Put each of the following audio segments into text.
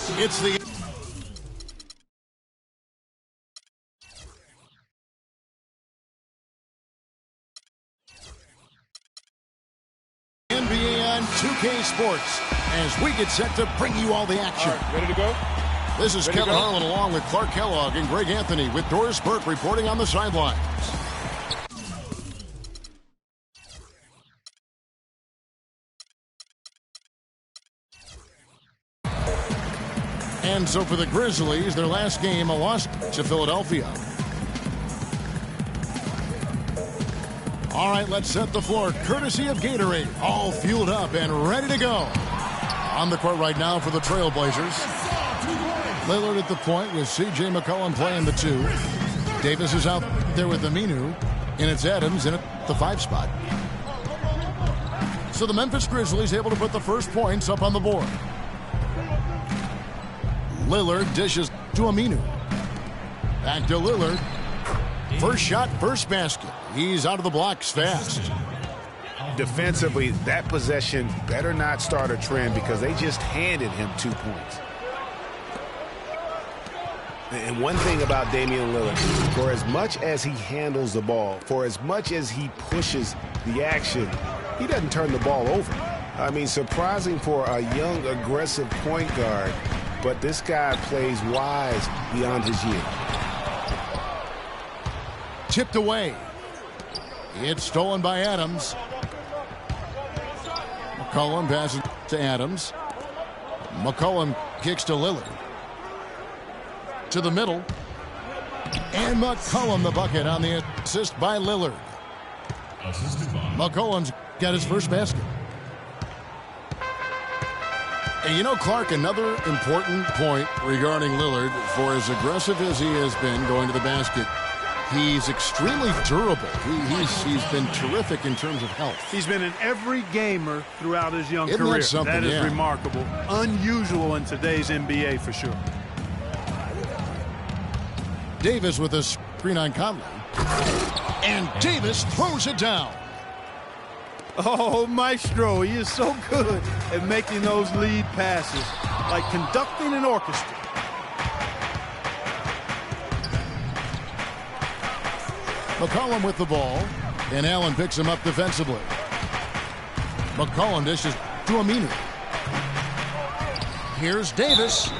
It's the NBA on 2K Sports as we get set to bring you all the action. All right, ready to go? This is Kevin Harlan along with Clark Kellogg and Greg Anthony with Doris Burke reporting on the sidelines. And so for the Grizzlies, their last game, a loss to Philadelphia. All right, let's set the floor, courtesy of Gatorade, all fueled up and ready to go. On the court right now for the Trailblazers. Lillard at the point with C.J. McCollum playing the 2. Davis is out there with Aminu, and it's Adams in at the 5 spot. So the Memphis Grizzlies able to put the first points up on the board. Lillard dishes to Aminu. Back to Lillard. First shot, first basket. He's out of the blocks fast. Defensively, that possession better not start a trend because they just handed him 2 points. And one thing about Damian Lillard, for as much as he handles the ball, for as much as he pushes the action, he doesn't turn the ball over. I mean, surprising for a young, aggressive point guard, but this guy plays wise beyond his years. Tipped away. It's stolen by Adams. McCollum passes to Adams. McCollum kicks to Lillard. To the middle. And McCollum the bucket on the assist by Lillard. McCollum's got his first basket. And you know, Clark, another important point regarding Lillard, for as aggressive as he has been going to the basket, he's extremely durable. He's been terrific in terms of health. He's been an every gamer throughout his young Isn't career. That something? That is yeah. remarkable. Unusual in today's NBA for sure. Davis with a screen on Conley. And Davis throws it down. Oh, Maestro, he is so good at making those lead passes, like conducting an orchestra. McCollum with the ball, and Allen picks him up defensively. McCollum dishes to Aminu. Here's Davis.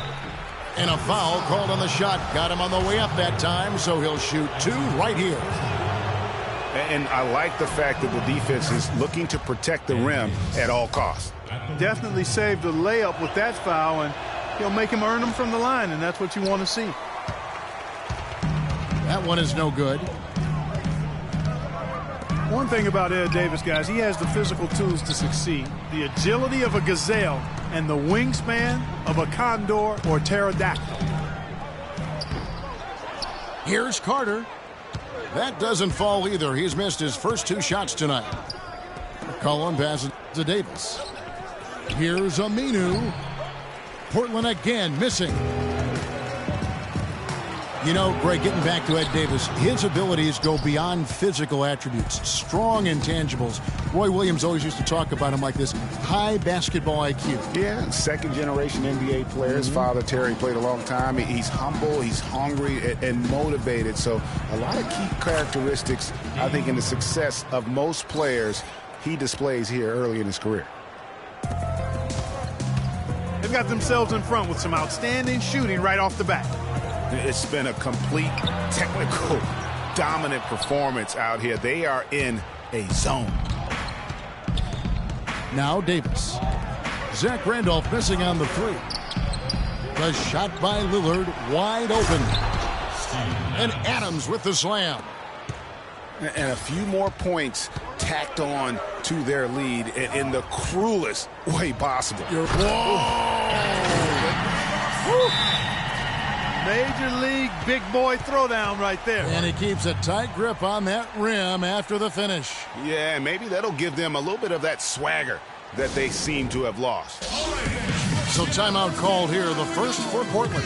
And a foul called on the shot. Got him on the way up that time, so he'll shoot 2 right here. And I like the fact that the defense is looking to protect the rim at all costs. Definitely saved the layup with that foul, and he'll make him earn them from the line, and that's what you want to see. That one is no good. One thing about Ed Davis, guys, he has the physical tools to succeed. The agility of a gazelle and the wingspan of a condor or pterodactyl. Here's Carter. That doesn't fall either. He's missed his first 2 shots tonight. McCollum passes to Davis. Here's Aminu. Portland again missing. You know, Greg, getting back to Ed Davis, his abilities go beyond physical attributes, strong intangibles. Roy Williams always used to talk about him like this, high basketball IQ. Yeah, second-generation NBA player. His father, Terry, played a long time. He's humble, he's hungry, and motivated. So a lot of key characteristics, I think, in the success of most players he displays here early in his career. They've got themselves in front with some outstanding shooting right off the bat. It's been a complete, technical, dominant performance out here. They are in a zone. Now Davis. Zach Randolph missing on the 3. The shot by Lillard wide open. And Adams with the slam. And a few more points tacked on to their lead in the cruelest way possible. Major league big boy throwdown right there. And he keeps a tight grip on that rim after the finish. Yeah, maybe that'll give them a little bit of that swagger that they seem to have lost. So timeout called here, the first for Portland.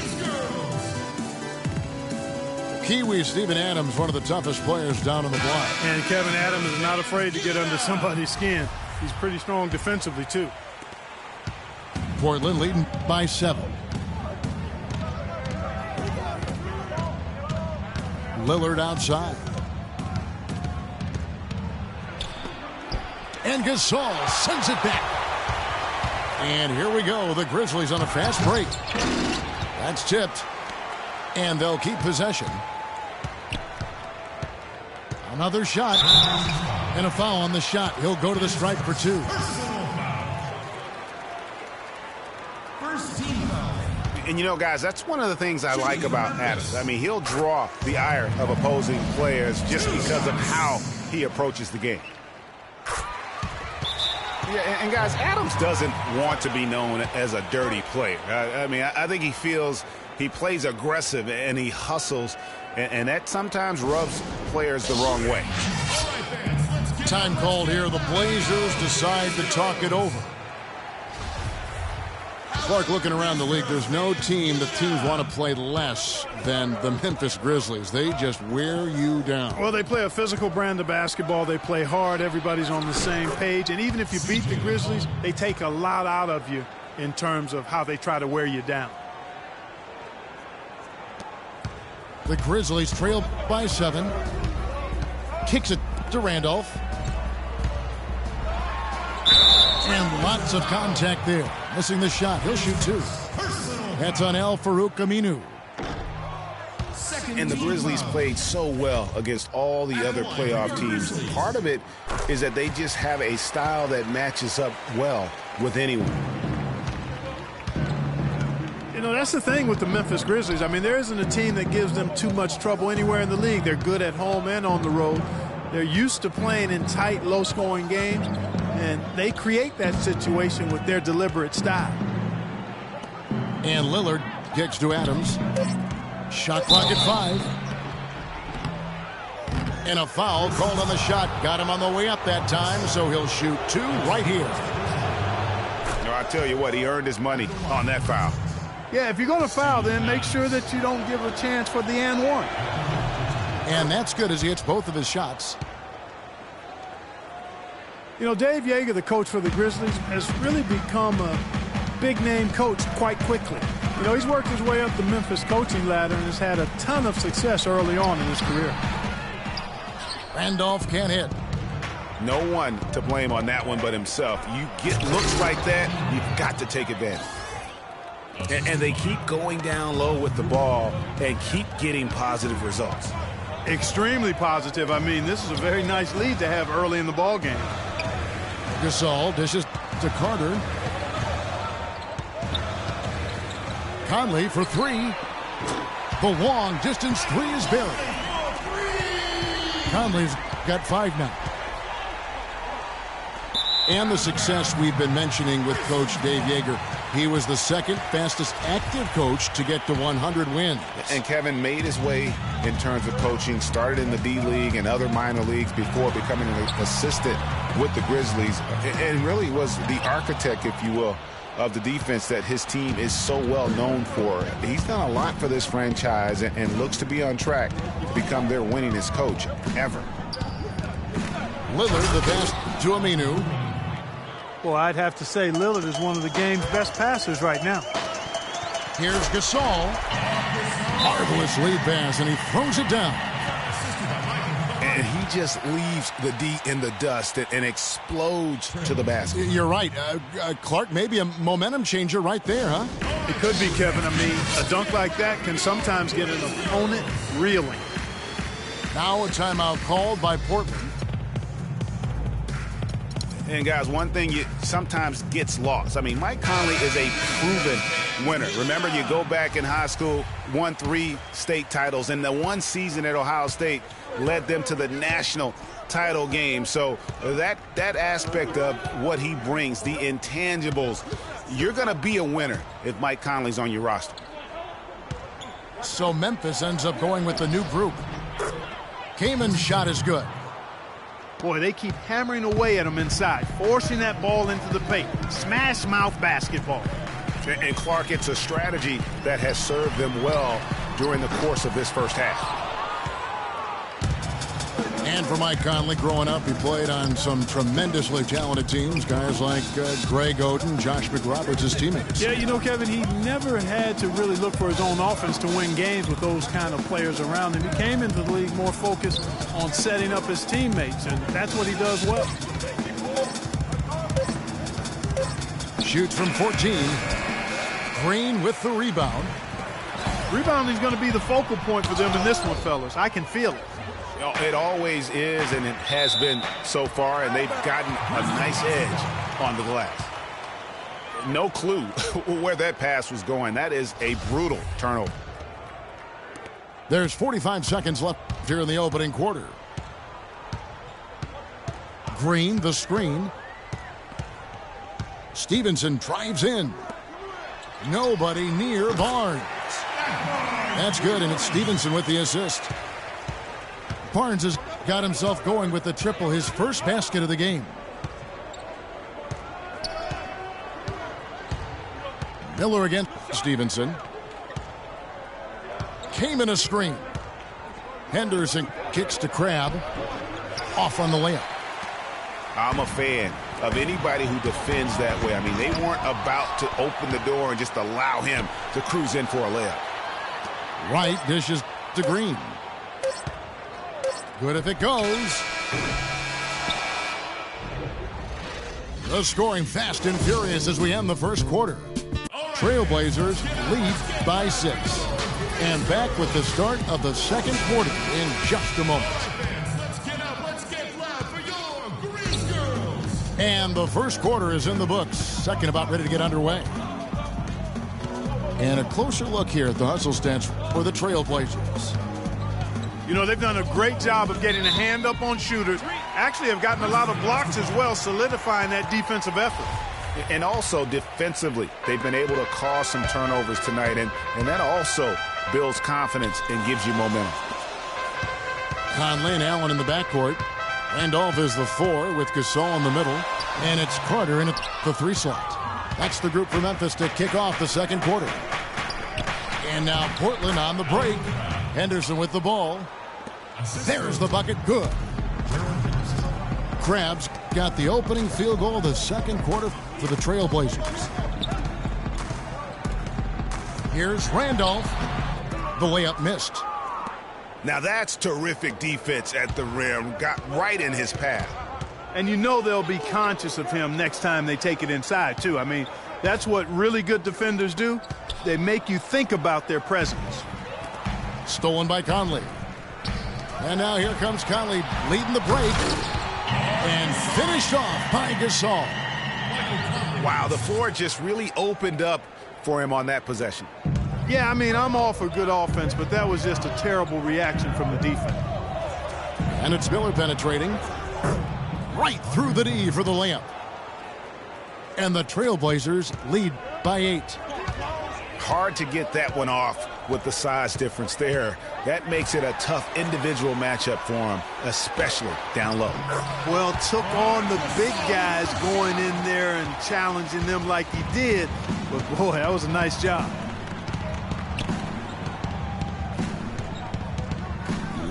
Kiwi Steven Adams, one of the toughest players down on the block. And Kevin Adams is not afraid to get under somebody's skin. He's pretty strong defensively, too. Portland leading by 7. Lillard outside. And Gasol sends it back. And here we go. The Grizzlies on a fast break. That's tipped. And they'll keep possession. Another shot. And a foul on the shot. He'll go to the stripe for 2. And, you know, guys, that's one of the things I like about Adams. I mean, he'll draw the ire of opposing players just because of how he approaches the game. Yeah, and guys, Adams doesn't want to be known as a dirty player. I mean, I think he feels he plays aggressive and he hustles, and that sometimes rubs players the wrong way. Time called here. The Blazers decide to talk it over. Clark, looking around the league, there's no team that teams want to play less than the Memphis Grizzlies. They just wear you down. Well, they play a physical brand of basketball. They play hard. Everybody's on the same page. And even if you beat the Grizzlies, they take a lot out of you in terms of how they try to wear you down. The Grizzlies trail by 7. Kicks it to Randolph. And lots of contact there. Missing the shot. He'll shoot 2. That's on Al-Farouq Aminu. And the Grizzlies played so well against all the other playoff teams. Part of it is that they just have a style that matches up well with anyone. You know, that's the thing with the Memphis Grizzlies. I mean, there isn't a team that gives them too much trouble anywhere in the league. They're good at home and on the road. They're used to playing in tight, low-scoring games, and they create that situation with their deliberate style. And Lillard kicks to Adams. Shot clock at 5. And a foul called on the shot. Got him on the way up that time, so he'll shoot 2 right here. No, I tell you what, he earned his money on that foul. Yeah, if you're going to foul, then make sure that you don't give a chance for the and one. And that's good as he hits both of his shots. You know, Dave Yeager, the coach for the Grizzlies, has really become a big-name coach quite quickly. You know, he's worked his way up the Memphis coaching ladder and has had a ton of success early on in his career. Randolph can't hit. No one to blame on that one but himself. You get looks like that, you've got to take advantage. And they keep going down low with the ball and keep getting positive results. Extremely positive. I mean, this is a very nice lead to have early in the ball game. Gasol dishes to Carter. Conley for 3. The long distance 3 is buried. Conley's got 5 now. And the success we've been mentioning with Coach Dave Yeager. He was the second fastest active coach to get to 100 wins. And Kevin made his way in terms of coaching, started in the D-League and other minor leagues before becoming an assistant with the Grizzlies, and really was the architect, if you will, of the defense that his team is so well known for. He's done a lot for this franchise and looks to be on track to become their winningest coach ever. Lillard, the pass to Aminu. Well, I'd have to say Lillard is one of the game's best passers right now. Here's Gasol. Marvelous lead pass, and he throws it down. And he just leaves the D in the dust and explodes to the basket. You're right. Clark, maybe a momentum changer right there, huh? It could be, Kevin. I mean, a dunk like that can sometimes get an opponent reeling. Now a timeout called by Portland. And, guys, one thing you sometimes gets lost. I mean, Mike Conley is a proven winner. Remember, you go back in high school, won 3 state titles, and the one season at Ohio State led them to the national title game. So that aspect of what he brings, the intangibles, you're going to be a winner if Mike Conley's on your roster. So Memphis ends up going with the new group. Kamen's shot is good. Boy, they keep hammering away at him inside, forcing that ball into the paint. Smash mouth basketball. And Clark, it's a strategy that has served them well during the course of this first half. And for Mike Conley, growing up, he played on some tremendously talented teams, guys like Greg Oden, Josh McRoberts, his teammates. Yeah, you know, Kevin, he never had to really look for his own offense to win games with those kind of players around him. He came into the league more focused on setting up his teammates, and that's what he does well. Shoots from 14. Green with the rebound. Rebounding is going to be the focal point for them in this one, fellas. I can feel it. It always is, and it has been so far, and they've gotten a nice edge on the glass. No clue where that pass was going. That is a brutal turnover. There's 45 seconds left here in the opening quarter. Green, the screen. Stevenson drives in. Nobody near Barnes. That's good, and it's Stevenson with the assist. Barnes has got himself going with the triple, his first basket of the game. Miller against Stevenson. Came in a screen. Henderson kicks to Crabbe. Off on the layup. I'm a fan of anybody who defends that way. I mean, they weren't about to open the door and just allow him to cruise in for a layup. Wright dishes to Green. Good if it goes. The scoring fast and furious as we end the first quarter. Trailblazers lead by 6. And back with the start of the second quarter in just a moment. And the first quarter is in the books. Second about ready to get underway. And a closer look here at the hustle stats for the Trailblazers. You know, they've done a great job of getting a hand up on shooters. Actually have gotten a lot of blocks as well, solidifying that defensive effort. And also defensively, they've been able to cause some turnovers tonight, and that also builds confidence and gives you momentum. Conley and Allen in the backcourt. Randolph is the 4 with Gasol in the middle. And it's Carter in the 3 slot. That's the group for Memphis to kick off the second quarter. And now Portland on the break. Henderson with the ball. There's the bucket. Good. Crabbe's got the opening field goal of the second quarter for the Trailblazers. Here's Randolph. The layup missed. Now that's terrific defense at the rim. Got right in his path. And you know they'll be conscious of him next time they take it inside, too. I mean, that's what really good defenders do. They make you think about their presence. Stolen by Conley. And now here comes Conley leading the break. And finished off by Gasol. Wow, the floor just really opened up for him on that possession. Yeah, I mean, I'm all for good offense, but that was just a terrible reaction from the defense. And it's Miller penetrating. Right through the D for the layup. And the Trailblazers lead by 8. Hard to get that one off with the size difference there. That makes it a tough individual matchup for him, especially down low. Well, took on the big guys going in there and challenging them like he did. But, boy, that was a nice job.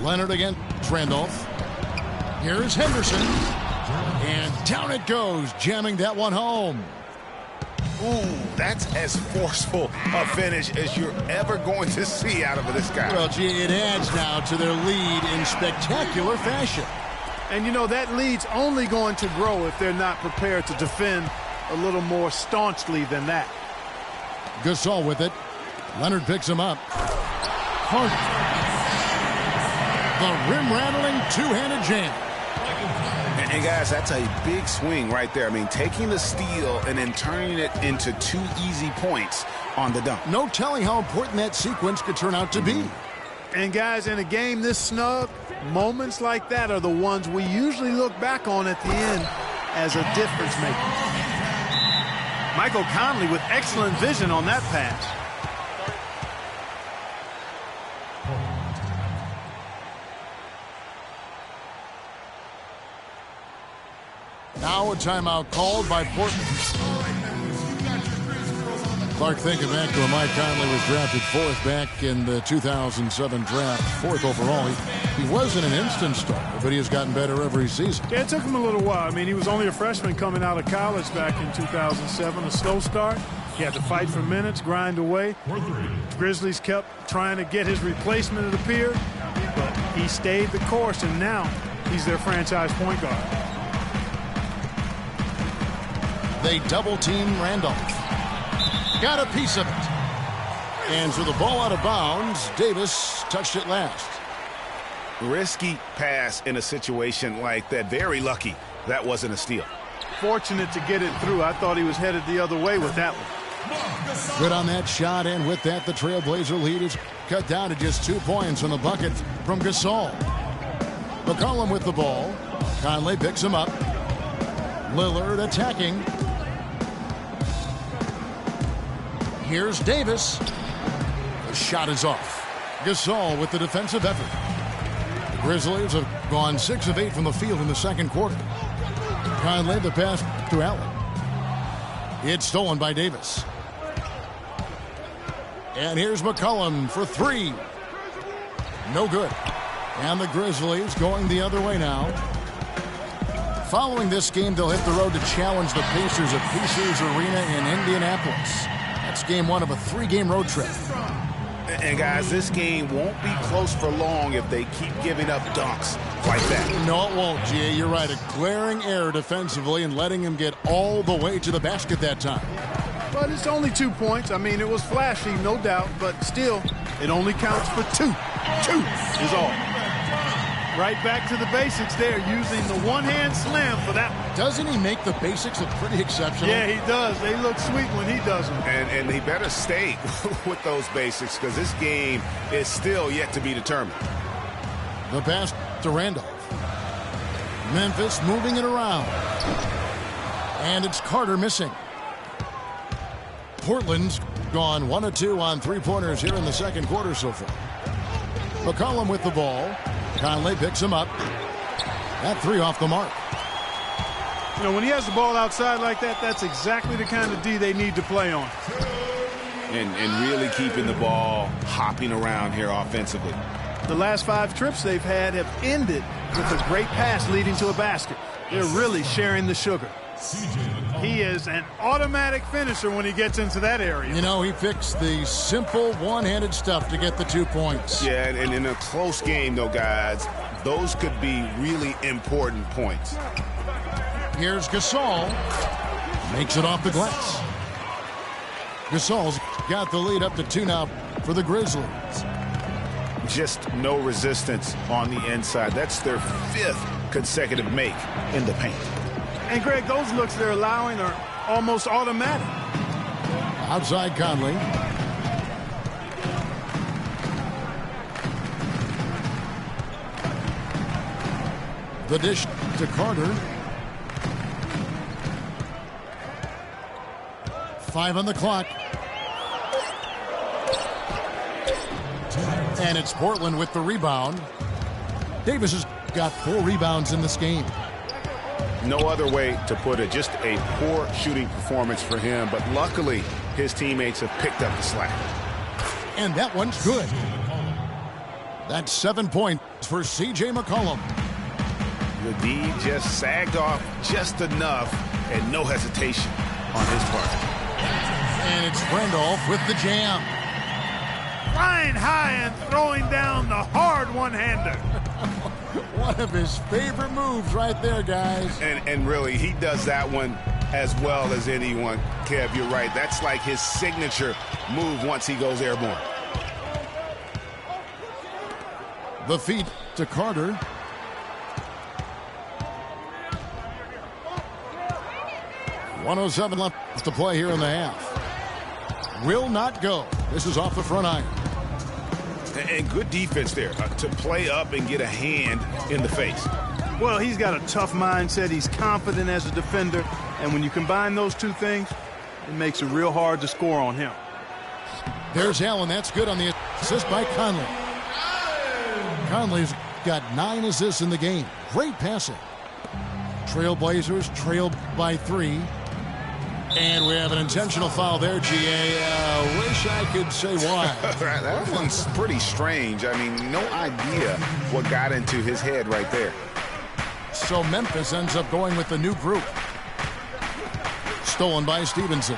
Leonard against Randolph. Here's Henderson. And down it goes, jamming that one home. Ooh, that's as forceful a finish as you're ever going to see out of this guy. Well, gee, it adds now to their lead in spectacular fashion. And, you know, that lead's only going to grow if they're not prepared to defend a little more staunchly than that. Gasol with it. Leonard picks him up. Carter. The rim-rattling two-handed jam. And guys, that's a big swing right there. I mean, taking the steal and then turning it into 2 easy points on the dunk. No telling how important that sequence could turn out to be. And guys, in a game this snug, moments like that are the ones we usually look back on at the end as a difference maker. Michael Conley with excellent vision on that pass. Now a timeout called by Portland. Clark, thinking back to when Mike Conley was drafted 4th back in the 2007 draft, 4th overall. He wasn't an instant starter, but he has gotten better every season. Yeah, it took him a little while. I mean, he was only a freshman coming out of college back in 2007, a slow start. He had to fight for minutes, grind away. Grizzlies kept trying to get his replacement, it appeared, but he stayed the course, and now he's their franchise point guard. They double-team Randolph. Got a piece of it. And so the ball out of bounds, Davis touched it last. Risky pass in a situation like that. Very lucky that wasn't a steal. Fortunate to get it through. I thought he was headed the other way with that one. Good on that shot, and with that, the Trailblazer lead is cut down to just 2 points on the bucket from Gasol. McCollum with the ball. Conley picks him up. Lillard attacking. Here's Davis. The shot is off. Gasol with the defensive effort. The Grizzlies have gone 6 of 8 from the field in the second quarter. Conley the pass to Allen. It's stolen by Davis. And here's McCollum for 3. No good. And the Grizzlies going the other way now. Following this game, they'll hit the road to challenge the Pacers at Pacers Arena in Indianapolis. That's game 1 of a 3-game road trip. And guys, this game won't be close for long if they keep giving up dunks like that. No, it won't, G.A. You're right. A glaring error defensively and letting him get all the way to the basket that time. But it's only 2 points. I mean, it was flashy, no doubt, but still, it only counts for 2. 2 is all. Right back to the basics there, using the one-hand slam for that one. Doesn't he make the basics look pretty exceptional? Yeah, he does. They look sweet when he does them. And he better stay with those basics because this game is still yet to be determined. The pass to Randolph. Memphis moving it around. And it's Carter missing. Portland's gone 1 of 2 on 3-pointers here in the second quarter so far. McCollum with the ball. Conley picks him up. That 3 off the mark. You know, when he has the ball outside like that, that's exactly the kind of D they need to play on. And really keeping the ball hopping around here offensively. The last 5 trips they've had have ended with a great pass leading to a basket. They're really sharing the sugar. He is an automatic finisher when he gets into that area. You know, he fixed the simple one-handed stuff to get the 2 points. Yeah, and in a close game, though, guys, those could be really important points. Here's Gasol. Makes it off the glass. Gasol's got the lead up to 2 now for the Grizzlies. Just no resistance on the inside. That's their 5th consecutive make in the paint. And, Greg, those looks they're allowing are almost automatic. Outside Conley. The dish to Carter. 5 on the clock. And it's Portland with the rebound. Davis has got 4 rebounds in this game. No other way to put it. Just a poor shooting performance for him. But luckily, his teammates have picked up the slack. And that one's good. That's 7 points for C.J. McCollum. The D just sagged off just enough and no hesitation on his part. And it's Randolph with the jam. Flying high and throwing down the hard one-hander. One of his favorite moves right there, guys. And really, he does that one as well as anyone. Kev, you're right. That's like his signature move once he goes airborne. The feed to Carter. .107 left to play here in the half. Will not go. This is off the front iron. And good defense there to play up and get a hand in the face. Well, he's got a tough mindset. He's confident as a defender. And when you combine those 2 things, it makes it real hard to score on him. There's Allen. That's good on the assist by Conley. Conley's got 9 assists in the game. Great passing. Trailblazers trailed by 3. And we have an intentional foul there, GA. Wish I could say why. That one's pretty strange. I mean, no idea what got into his head right there. So Memphis ends up going with the new group. Stolen by Stevenson.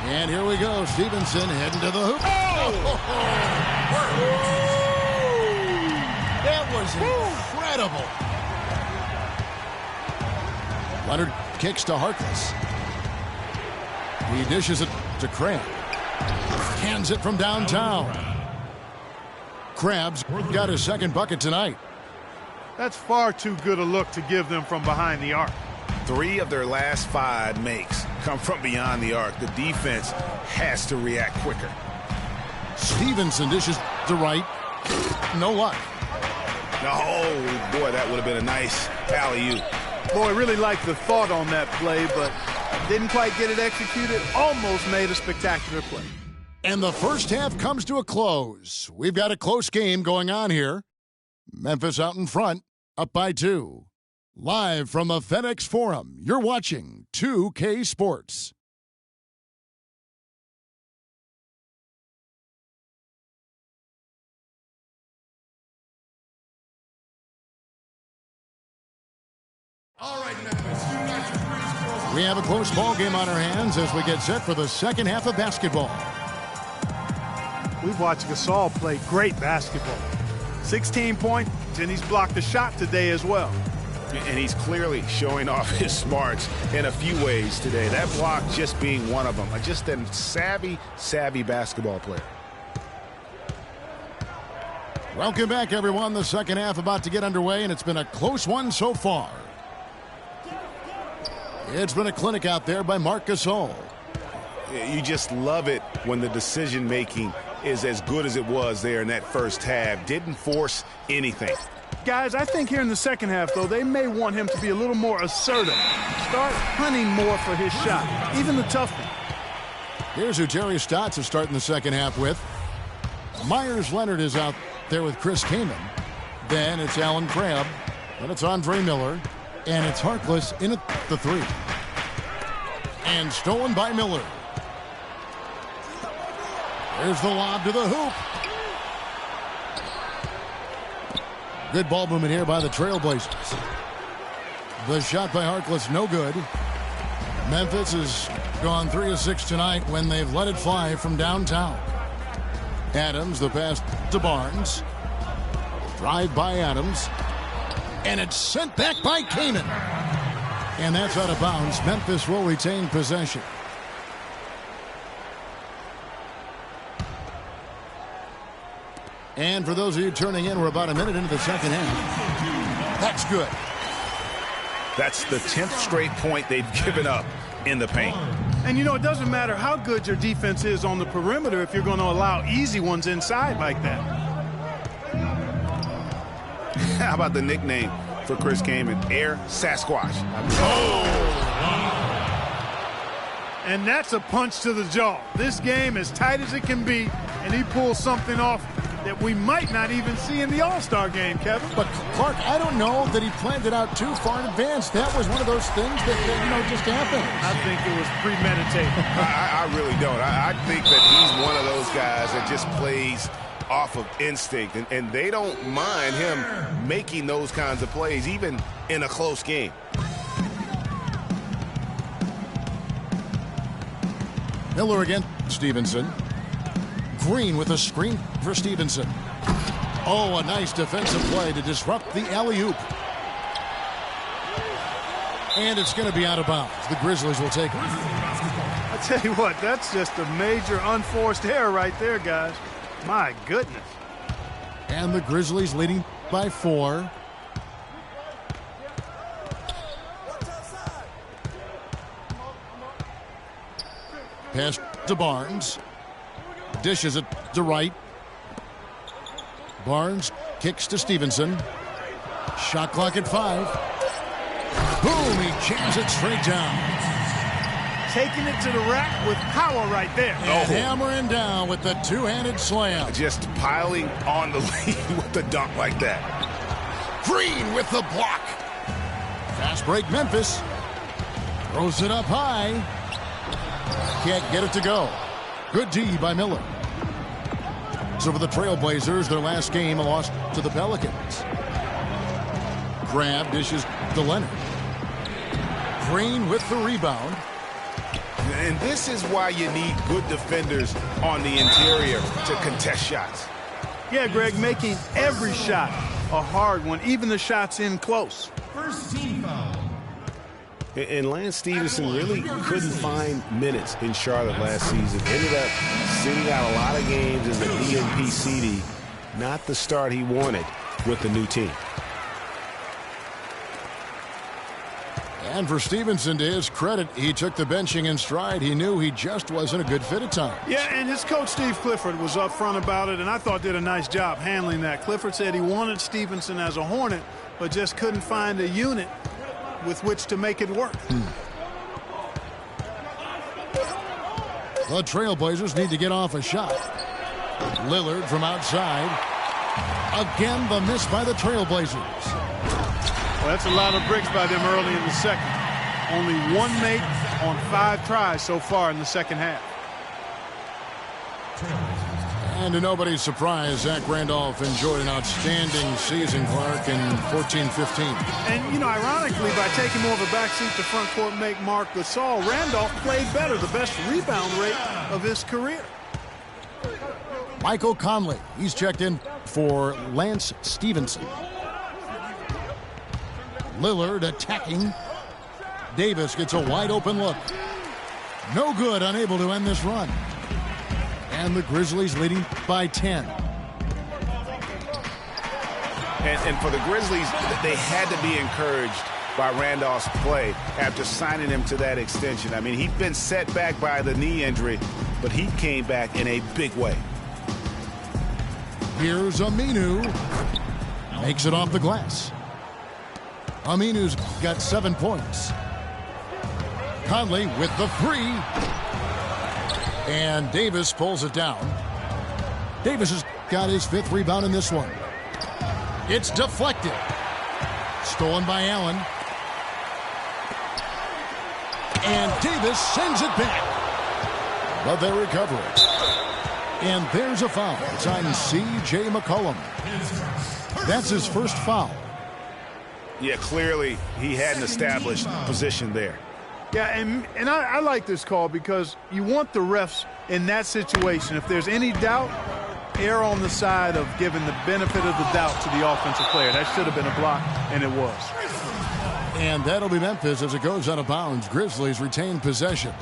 And here we go. Stevenson heading to the hoop. Oh! That was incredible. Leonard kicks to Harkless. He dishes it to Crabbe. Hands it from downtown. Crabbe's got his second bucket tonight. That's far too good a look to give them from behind the arc. 3 of their last 5 makes come from beyond the arc. The defense has to react quicker. Stevenson dishes to right. No luck. Oh, boy, that would have been a nice alley-oop. Boy, really liked the thought on that play, but didn't quite get it executed. Almost made a spectacular play. And the first half comes to a close. We've got a close game going on here. Memphis out in front, up by 2. Live from the FedEx Forum, you're watching 2K Sports. All right, Memphis, you got your free throws. We have a close ball game on our hands as we get set for the second half of basketball. We've watched Gasol play great basketball. 16 points, and he's blocked a shot today as well. And he's clearly showing off his smarts in a few ways today. That block just being one of them. Just a savvy basketball player. Welcome back, everyone. The second half about to get underway, and it's been a close one so far. It's been a clinic out there by Marc Gasol. You just love it when the decision-making is as good as it was there in that first half. Didn't force anything. Guys, I think here in the second half, though, they may want him to be a little more assertive. Start hunting more for his shot, even the tough one. Here's who Terry Stotts is starting the second half with. Myers Leonard is out there with Chris Kaman. Then it's Alan Crabbe. Then it's Andre Miller. And it's Harkless in at the 3. And stolen by Miller. There's the lob to the hoop. Good ball movement here by the Trailblazers. The shot by Harkless, no good. Memphis has gone 3 of 6 tonight when they've let it fly from downtown. Adams, the pass to Barnes. Drive by Adams. And it's sent back by Kaman. And that's out of bounds. Memphis will retain possession. And for those of you turning in, we're about a minute into the second half. That's good. That's the 10th straight point they've given up in the paint. And, you know, it doesn't matter how good your defense is on the perimeter if you're going to allow easy ones inside like that. How about the nickname for Chris Kaman? Air Sasquatch. And that's a punch to the jaw. This game as tight as it can be, and he pulls something off that we might not even see in the All-Star game, Kevin. But, Clark, I don't know that he planned it out too far in advance. That was one of those things that just happened. I think it was premeditated. I really don't. I think that he's one of those guys that just plays off of instinct, and they don't mind him making those kinds of plays, even in a close game. Miller again, Stevenson. Green with a screen for Stevenson. Oh, a nice defensive play to disrupt the alley-oop. And it's going to be out of bounds. The Grizzlies will take it. I tell you what, that's just a major unforced error right there, guys. My goodness. And the Grizzlies leading by 4. Pass to Barnes. Dishes it to right. Barnes kicks to Stevenson. Shot clock at 5. Boom, he jams it straight down. Taking it to the rack with power right there. And hammering down with the two-handed slam. Just piling on the lead with the dunk like that. Green with the block. Fast break Memphis. Throws it up high. Can't get it to go. Good D by Miller. So for the Trailblazers, their last game lost to the Pelicans. Grab dishes to Leonard. Green with the rebound. And this is why you need good defenders on the interior to contest shots. Yeah, Greg, making every shot a hard one, even the shots in close. First team foul. And Lance Stevenson really couldn't find minutes in Charlotte last season. Ended up sitting out a lot of games as a DNP CD. Not the start he wanted with the new team. And for Stevenson, to his credit, he took the benching in stride. He knew he just wasn't a good fit at times. Yeah, and his coach, Steve Clifford, was upfront about it, and I thought did a nice job handling that. Clifford said he wanted Stevenson as a Hornet, but just couldn't find a unit with which to make it work. The Trailblazers need to get off a shot. Lillard from outside. Again, the miss by the Trailblazers. Well, that's a lot of bricks by them early in the second. Only one make on 5 tries so far in the second half. And to nobody's surprise, Zach Randolph enjoyed an outstanding season, Clark, in 14-15. And, you know, ironically, by taking more of a backseat to front court make Marc Gasol, Randolph played better, the best rebound rate of his career. Michael Conley, he's checked in for Lance Stevenson. Lillard attacking. Davis gets a wide open look. No good, unable to end this run. And the Grizzlies leading by 10. And for the Grizzlies, they had to be encouraged by Randolph's play after signing him to that extension. I mean, he'd been set back by the knee injury, but he came back in a big way. Here's Aminu. Makes it off the glass. Aminu's got 7 points. Conley with the 3. And Davis pulls it down. Davis has got his 5th rebound in this one. It's deflected. Stolen by Allen. And Davis sends it back. But they recover it. And there's a foul. It's on C.J. McCollum. That's his first foul. Yeah, clearly he had an established position there. Yeah, and I like this call because you want the refs in that situation. If there's any doubt, err on the side of giving the benefit of the doubt to the offensive player. That should have been a block, and it was. And that'll be Memphis as it goes out of bounds. Grizzlies retain possession.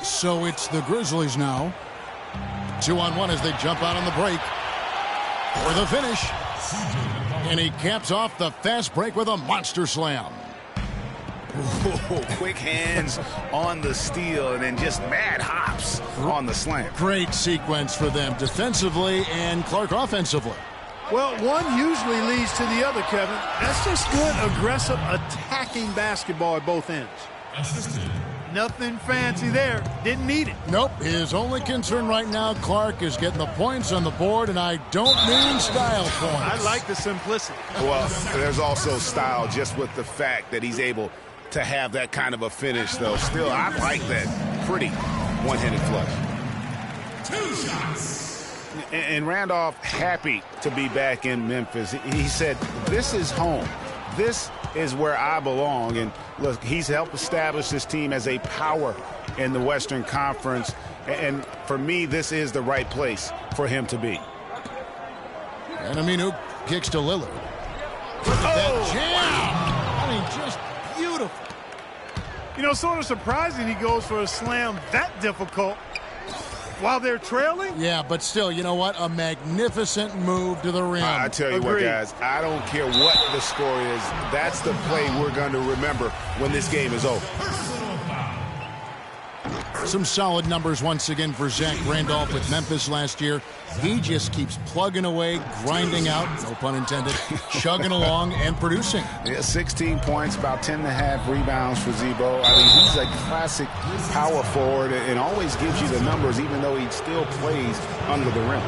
So it's the Grizzlies now. 2-on-1 as they jump out on the break. For the finish. And he caps off the fast break with a monster slam. Ooh, quick hands on the steal and then just mad hops on the slam. Great sequence for them defensively and Clark offensively. Well, one usually leads to the other, Kevin. That's just good, aggressive, attacking basketball at both ends. Nothing fancy there. Didn't need it. Nope. His only concern right now, Clark, is getting the points on the board, and I don't mean style points. I like the simplicity. Well, there's also style just with the fact that he's able to have that kind of a finish, though. Still, I like that pretty one-handed flush. 2 shots. And Randolph happy to be back in Memphis. He said, this is home. This is where I belong. And look, he's helped establish this team as a power in the Western Conference. And for me, this is the right place for him to be. And Aminu kicks to Lillard. Look at that jam. I mean, just beautiful. You know, sort of surprising he goes for a slam that difficult while they're trailing. Yeah, but still, you know what? A magnificent move to the rim. I tell you what, guys, I don't care what the score is. That's the play we're going to remember when this game is over. Some solid numbers once again for Zach Randolph with Memphis last year. He just keeps plugging away, grinding out, no pun intended, chugging along and producing. Yeah, 16 points, about 10.5 rebounds for Zebo. I mean, he's a classic power forward and always gives you the numbers even though he still plays under the rim.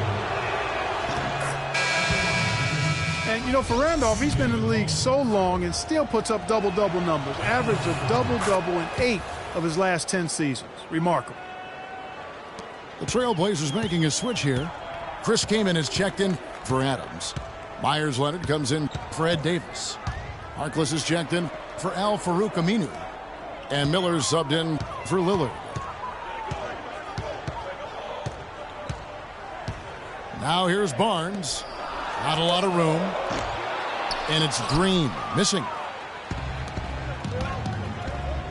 And, you know, for Randolph, he's been in the league so long and still puts up double-double numbers. Average of double-double in 8 of his last 10 seasons. Remarkable. The Trailblazers making a switch here. Chris Kaman is checked in for Adams. Myers Leonard comes in for Ed Davis. Harkless is checked in for Al Farouk Aminu. And Miller's subbed in for Lillard. Now here's Barnes. Not a lot of room. And it's Green missing.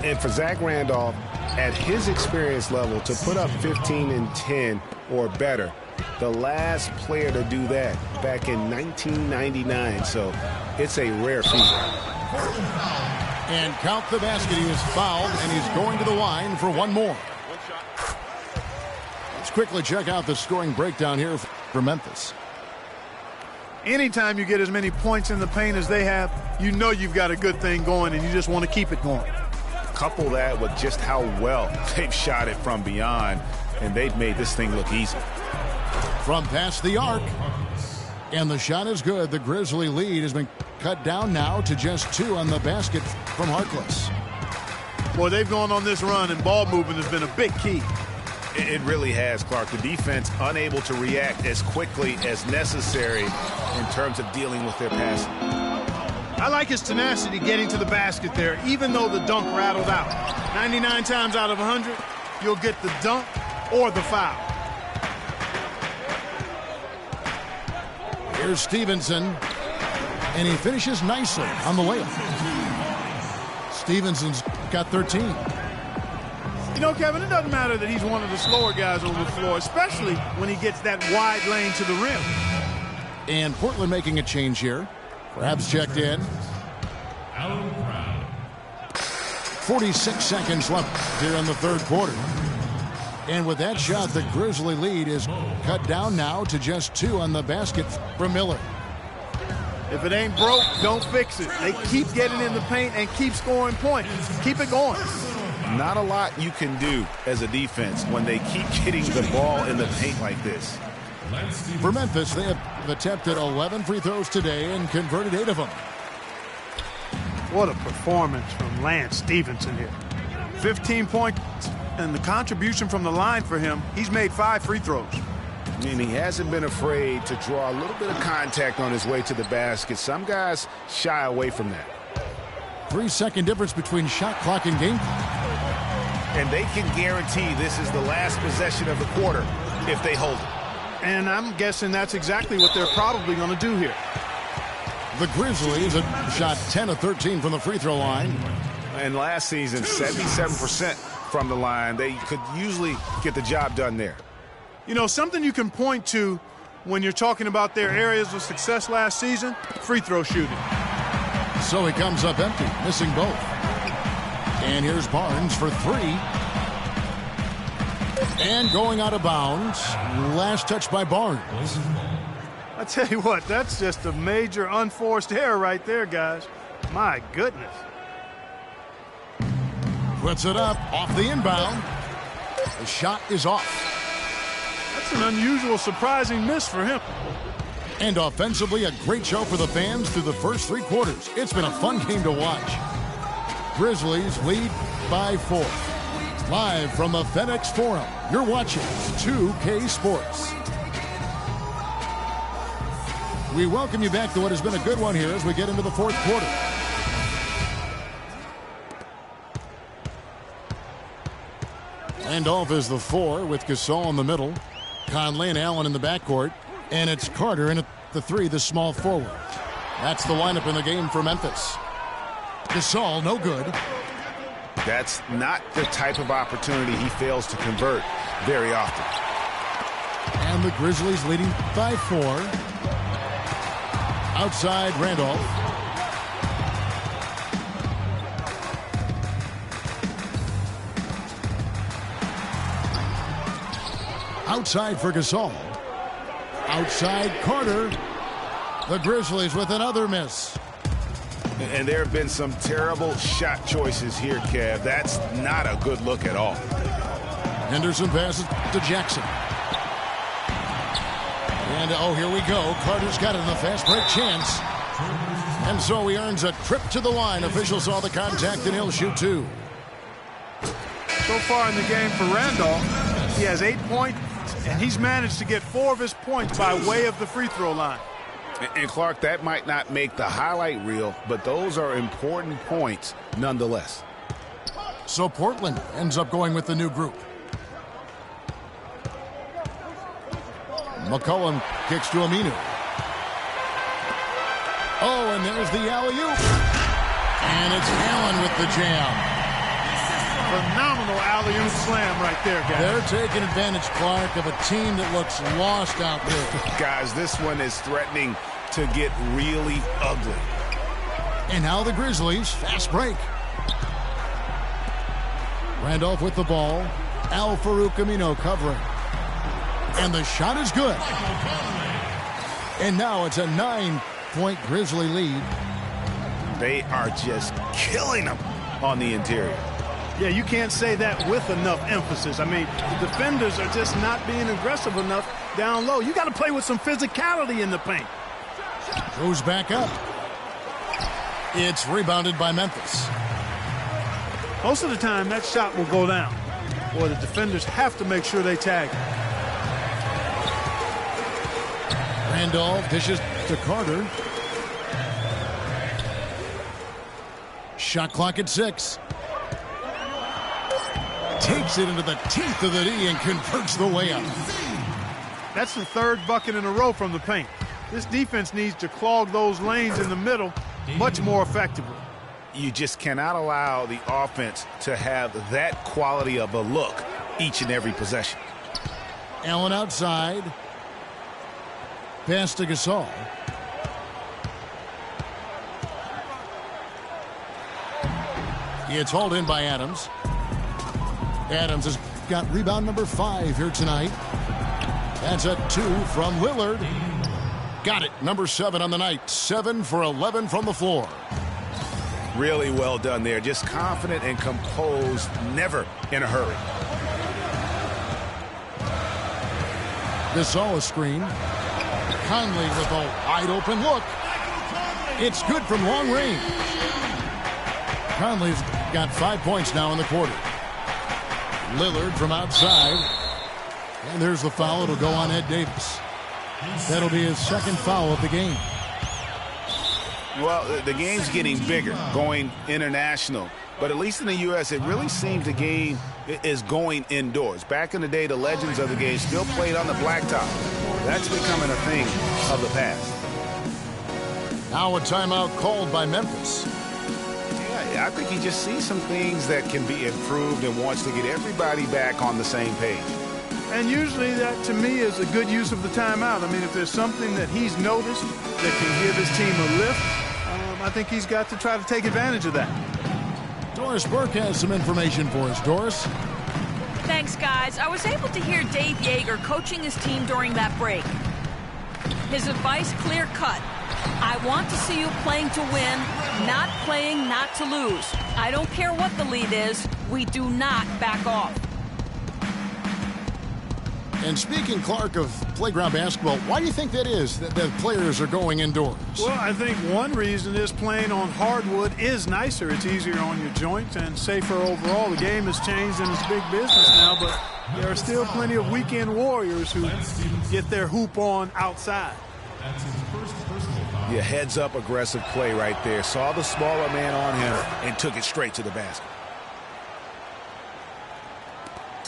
And for Zach Randolph, at his experience level, to put up 15 and 10 or better, the last player to do that back in 1999. So it's a rare feat. And count the basket. He was fouled, and he's going to the line for one more. Let's quickly check out the scoring breakdown here for Memphis. Anytime you get as many points in the paint as they have, you know you've got a good thing going, and you just want to keep it going. Couple that with just how well they've shot it from beyond, and they've made this thing look easy. From past the arc, and the shot is good. The Grizzly lead has been cut down now to just 2 on the basket from Harkless. Boy, they've gone on this run, and ball movement has been a big key. It really has, Clark. The defense unable to react as quickly as necessary in terms of dealing with their passing. I like his tenacity getting to the basket there, even though the dunk rattled out. 99 times out of 100, you'll get the dunk or the foul. Here's Stevenson, and he finishes nicely on the layup. Stevenson's got 13. You know, Kevin, it doesn't matter that he's one of the slower guys on the floor, especially when he gets that wide lane to the rim. And Portland making a change here. Crabs checked in. 46 seconds left here in the third quarter. And with that shot, the Grizzly lead is cut down now to just 2 on the basket from Miller. If it ain't broke, don't fix it. They keep getting in the paint and keep scoring points. Keep it going. Not a lot you can do as a defense when they keep getting the ball in the paint like this. For Memphis, they have attempted 11 free throws today and converted 8 of them. What a performance from Lance Stevenson here. 15 points, and the contribution from the line for him, he's made 5 free throws. And he hasn't been afraid to draw a little bit of contact on his way to the basket. Some guys shy away from that. 3-second difference between shot clock and game clock. And they can guarantee this is the last possession of the quarter if they hold it. And I'm guessing that's exactly what they're probably going to do here. The Grizzlies have shot 10 of 13 from the free throw line. And last season, 77% from the line. They could usually get the job done there. You know, something you can point to when you're talking about their areas of success last season, free throw shooting. So he comes up empty, missing both. And here's Barnes for 3. And going out of bounds. Last touch by Barnes. I tell you what, that's just a major unforced error right there, guys. My goodness. Puts it up off the inbound. The shot is off. That's an unusual, surprising miss for him. And offensively, a great show for the fans through the first 3 quarters. It's been a fun game to watch. Grizzlies lead by 4. Live from the FedEx Forum, you're watching 2K Sports. We welcome you back to what has been a good one here as we get into the fourth quarter. Randolph is the 4 with Gasol in the middle. Conley and Allen in the backcourt. And it's Carter in at the 3, the small forward. That's the lineup in the game for Memphis. Gasol, no good. That's not the type of opportunity he fails to convert very often. And the Grizzlies leading by 4. Outside Randolph. Outside for Gasol. Outside Carter. The Grizzlies with another miss. And there have been some terrible shot choices here, Kev. That's not a good look at all. Henderson passes to Jackson. And, oh, here we go. Carter's got it in the fast break chance. And so he earns a trip to the line. Officials saw the contact, and he'll shoot 2. So far in the game for Randolph, he has 8 points, and he's managed to get 4 of his points by way of the free throw line. And Clark, that might not make the highlight reel, but those are important points nonetheless. So Portland ends up going with the new group. McCollum kicks to Aminu. Oh, and there's the alley-oop. And it's Allen with the jam. Phenomenal alley-oop slam right there, guys. They're taking advantage, Clark, of a team that looks lost out there. Guys, this one is threatening to get really ugly. And now the Grizzlies, fast break. Randolph with the ball. Al-Farouq Aminu covering. And the shot is good. And now it's a 9-point Grizzly lead. They are just killing them on the interior. Yeah, you can't say that with enough emphasis. I mean, the defenders are just not being aggressive enough down low. You got to play with some physicality in the paint. Goes back up. It's rebounded by Memphis. Most of the time, that shot will go down. Boy, the defenders have to make sure they tag him. Randolph dishes to Carter. Shot clock at 6. Takes it into the teeth of the D and converts the layup. That's the 3rd bucket in a row from the paint. This defense needs to clog those lanes in the middle much more effectively. You just cannot allow the offense to have that quality of a look each and every possession. Allen outside. Pass to Gasol. It's hauled in by Adams. Adams has got rebound number 5 here tonight. That's a 2 from Lillard. Got it. Number 7 on the night. 7 for 11 from the floor. Really well done there. Just confident and composed, never in a hurry. Gasol a screen. Conley with a wide open look. It's good from long range. Conley's got 5 points now in the quarter. Lillard from outside. And there's the foul. It'll go on Ed Davis. That'll be his 2nd foul of the game. Well, the game's getting bigger, going international. But at least in the U.S., it really seems the game is going indoors. Back in the day, the legends of the game still played on the blacktop. That's becoming a thing of the past. Now a timeout called by Memphis. Yeah, I think he just sees some things that can be improved and wants to get everybody back on the same page. And usually that, to me, is a good use of the timeout. I mean, if there's something that he's noticed that can give his team a lift, I think he's got to try to take advantage of that. Doris Burke has some information for us. Doris? Thanks, guys. I was able to hear Dave Yeager coaching his team during that break. His advice, clear cut. I want to see you playing to win, not playing not to lose. I don't care what the lead is. We do not back off. And speaking, Clark, of playground basketball, why do you think that is, that players are going indoors? Well, I think one reason is playing on hardwood is nicer. It's easier on your joints and safer overall. The game has changed and it's big business now, but there are still plenty of weekend warriors who get their hoop on outside. That's his first personal foul. Yeah, heads-up aggressive play right there. Saw the smaller man on him and took it straight to the basket.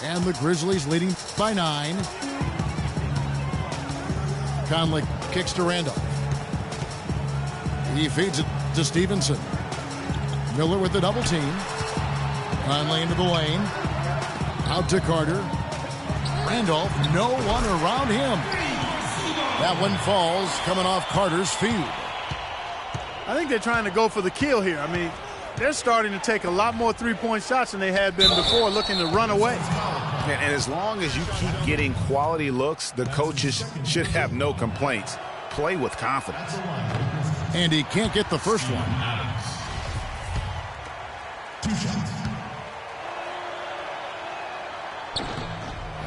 And the Grizzlies leading by 9. Conley kicks to Randolph. He feeds it to Stevenson. Miller with the double team. Conley into the lane. Out to Carter. Randolph, no one around him. That one falls, coming off Carter's feet. I think they're trying to go for the kill here. I mean, they're starting to take a lot more three-point shots than they had been before, looking to run away. And as long as you keep getting quality looks, the coaches should have no complaints. Play with confidence. And he can't get the first one. 2 shots.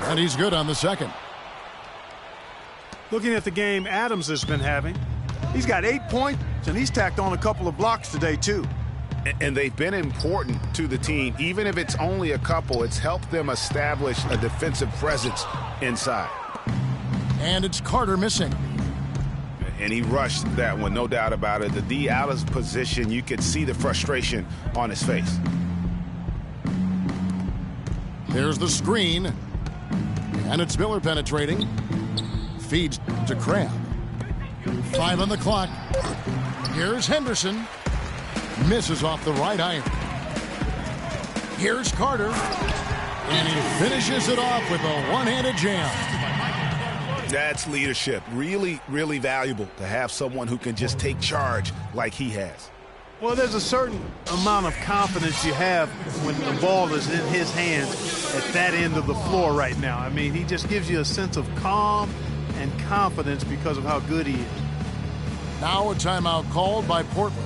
And he's good on the second. Looking at the game Adams has been having, He's got 8 points, and he's tacked on a couple of blocks today, too. And they've been important to the team. Even if it's only a couple, it's helped them establish a defensive presence inside. And it's Carter missing. And he rushed that one, no doubt about it. The D out of position, you could see the frustration on his face. There's the screen. And it's Miller penetrating. Feeds to Crab. 5 on the clock. Here's Henderson. Misses off the right iron. Here's Carter. And he finishes it off with a one-handed jam. That's leadership. Really, really valuable to have someone who can just take charge like he has. Well, there's a certain amount of confidence you have when the ball is in his hands at that end of the floor right now. I mean, he just gives you a sense of calm and confidence because of how good he is. Now a timeout called by Portland.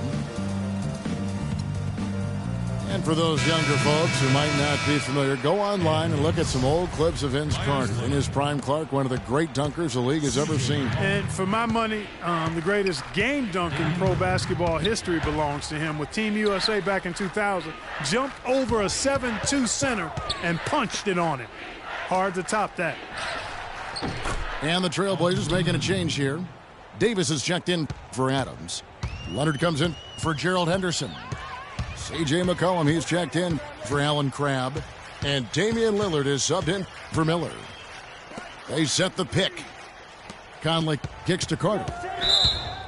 And for those younger folks who might not be familiar, go online and look at some old clips of Vince Carter. In his prime, Clark, one of the great dunkers the league has ever seen. And for my money, the greatest game dunk in pro basketball history belongs to him. With Team USA back in 2000, jumped over a 7-2 center and punched it on him. Hard to top that. And the Trailblazers making a change here. Davis is checked in for Adams. Leonard comes in for Gerald Henderson. C.J. McCollum, he's checked in for Alan Crabb. And Damian Lillard is subbed in for Miller. They set the pick. Conley kicks to Carter.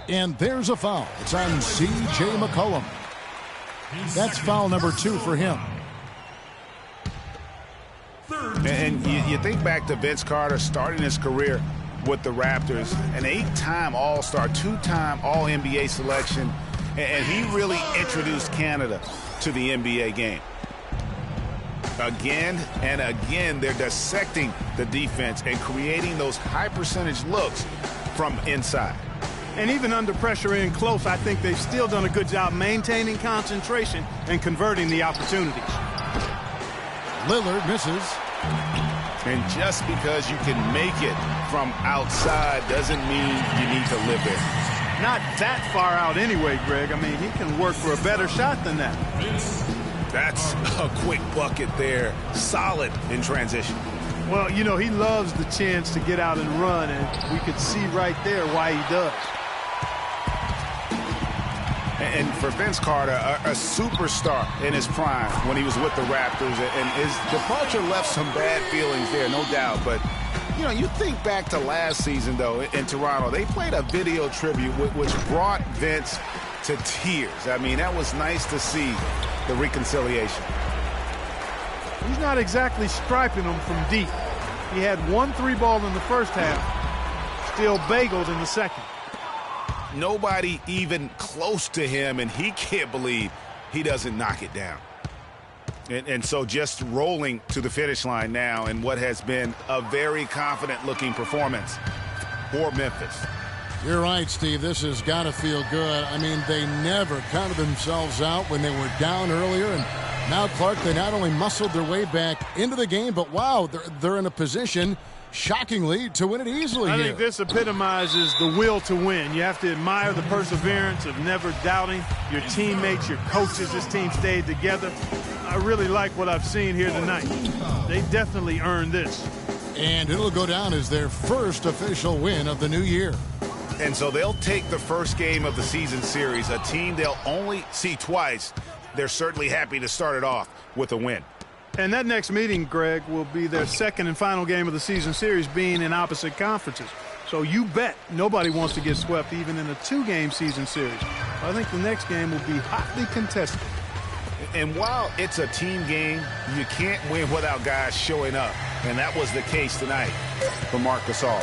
And there's a foul. It's on C.J. McCollum. That's foul number 2 for him. And you think back to Vince Carter starting his career with the Raptors, an 8-time All-Star, 2-time All-NBA selection, and he really introduced Canada to the NBA game. Again and again, they're dissecting the defense and creating those high-percentage looks from inside. And even under pressure in close, I think they've still done a good job maintaining concentration and converting the opportunities. Lillard misses. And just because you can make it from outside doesn't mean you need to live there. Not that far out anyway, Greg. I mean, he can work for a better shot than that. That's a quick bucket there. Solid in transition. Well, you know, he loves the chance to get out and run, and we could see right there why he does. And for Vince Carter, a superstar in his prime when he was with the Raptors, and his departure left some bad feelings there, no doubt. But, you know, you think back to last season, though, in Toronto, they played a video tribute which brought Vince to tears. I mean, that was nice to see the reconciliation. He's not exactly striping them from deep. He had 1 3-ball in the first half, still bageled in the second. Nobody even close to him, and he can't believe he doesn't knock it down. And so just rolling to the finish line now in what has been a very confident-looking performance for Memphis. You're right, Steve. This has got to feel good. I mean, they never counted themselves out when they were down earlier. And now, Clark, they not only muscled their way back into the game, but, wow, they're in a position, shockingly, to win it easily I here. think this epitomizes the will to win. You have to admire the perseverance of never doubting your teammates, your coaches. This team stayed together. I really like what I've seen here tonight. They definitely earned this. And it'll go down as their first official win of the new year. And so they'll take the first game of the season series, a team they'll only see twice. They're certainly happy to start it off with a win. And that next meeting, Greg, will be their second and final game of the season series, being in opposite conferences. So you bet nobody wants to get swept even in a 2-game season series. I think the next game will be hotly contested. And while it's a team game, you can't win without guys showing up. And that was the case tonight for Marc Gasol.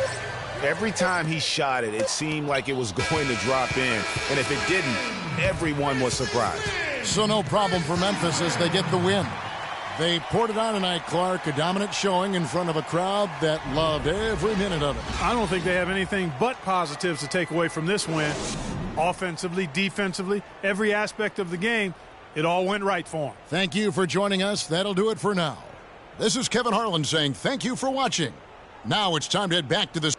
Every time he shot it, it seemed like it was going to drop in. And if it didn't, everyone was surprised. So no problem for Memphis as they get the win. They poured it on tonight, Clark, a dominant showing in front of a crowd that loved every minute of it. I don't think they have anything but positives to take away from this win. Offensively, defensively, every aspect of the game, it all went right for them. Thank you for joining us. That'll do it for now. This is Kevin Harlan saying thank you for watching. Now it's time to head back to the